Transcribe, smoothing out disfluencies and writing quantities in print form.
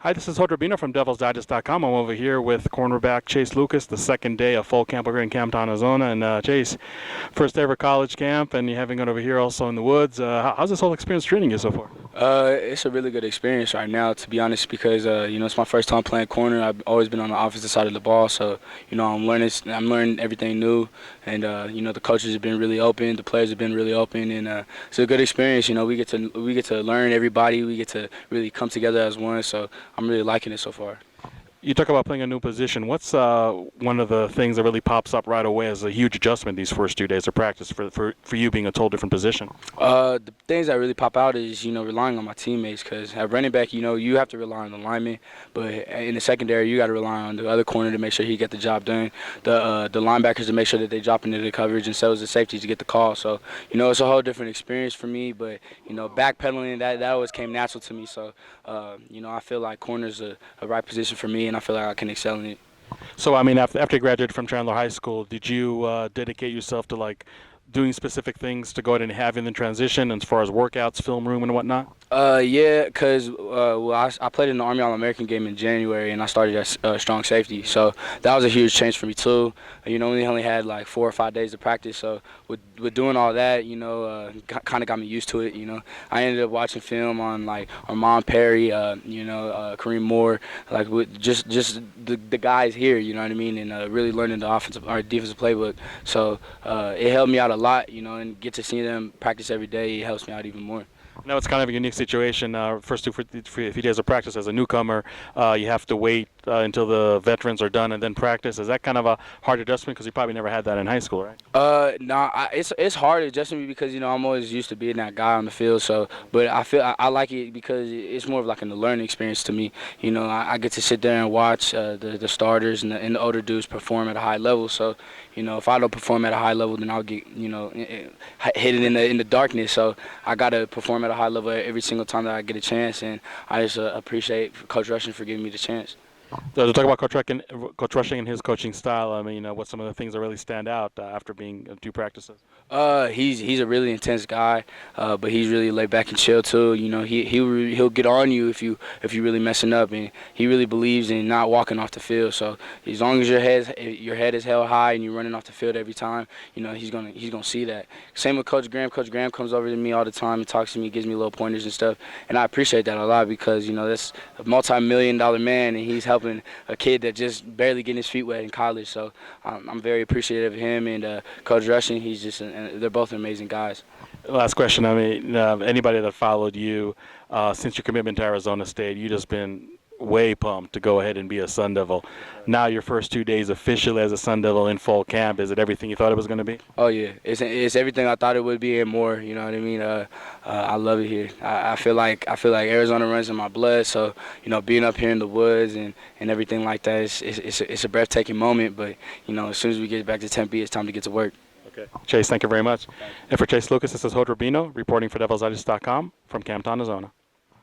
Hi, this is Rubino from DevilsDigest.com. I'm over here with cornerback Chase Lucas, the second day of fall camp over here in Camptown, Arizona. And Chase, first ever college camp, and you're having it over here also in the woods. How's this whole experience treating you so far? It's a really good experience right now, to be honest, because it's my first time playing corner. I've always been on the offensive side of the ball, so I'm learning everything new, and the coaches have been really open, the players have been really open, and it's a good experience. We get to learn everybody, we get to really come together as one. So I'm really liking it so far. You talk about playing a new position. What's one of the things that really pops up right away as a huge adjustment these first 2 days of practice for you being a total different position? The things that really pop out is, relying on my teammates, because at running back, you have to rely on the lineman, but in the secondary, you got to rely on the other corner to make sure he get the job done, the linebackers to make sure that they drop into the coverage, and so as the safeties to get the call. So, it's a whole different experience for me, but, backpedaling, that always came natural to me. So, I feel like corner's a right position for me, and I feel like I can excel in it. So, I mean, after you graduated from Chandler High School, did you dedicate yourself to, like, doing specific things to go ahead and have in the transition as far as workouts, film room, and whatnot? Yeah, because I played in the Army All-American game in January, and I started as strong safety. So that was a huge change for me too. We only had like 4 or 5 days of practice. So with doing all that, kind of got me used to it. I ended up watching film on like Armand Perry, Kareem Moore, like with just the guys here. You know what I mean, and really learning the offensive or defensive playbook. So it helped me out a lot. And get to see them practice every day. It helps me out even more. Now it's kind of a unique situation. First few days of practice as a newcomer, you have to wait until the veterans are done and then practice. Is that kind of a hard adjustment because you probably never had that in high school, right? Nah, it's hard adjusting because I'm always used to being that guy on the field. So, but I feel I like it because it's more of like a learning experience to me. I get to sit there and watch the starters and the older dudes perform at a high level. So, if I don't perform at a high level, then I'll get hidden in the darkness. So I gotta perform at a high level every single time that I get a chance, and I just appreciate Coach Rushing for giving me the chance. So to talk about Coach Rushing and his coaching style, I mean, what's some of the things that really stand out after being 2 practices? He's a really intense guy, but he's really laid back and chill too. He'll get on you if you really messing up, and he really believes in not walking off the field. So as long as your head is held high and you're running off the field every time, he's gonna see that. Same with Coach Graham. Coach Graham comes over to me all the time and talks to me, gives me little pointers and stuff, and I appreciate that a lot because that's a multi-million-dollar man, and he's helping a kid that just barely getting his feet wet in college. So I'm very appreciative of him and Coach Rushing. They're both amazing guys. Last question. I mean, anybody that followed you since your commitment to Arizona State, you just been way pumped to go ahead and be a Sun Devil. Now your first 2 days officially as a Sun Devil in fall camp, is it everything you thought it was going to be? Oh yeah, it's everything I thought it would be and more. You know what I mean? I love it here. I feel like Arizona runs in my blood. So being up here in the woods and everything like that, it's a breathtaking moment. But as soon as we get back to Tempe, it's time to get to work. Okay. Chase, thank you very much. And for Chase Lucas, this is Rubino reporting for DevilsDigest.com from Camptown, Arizona.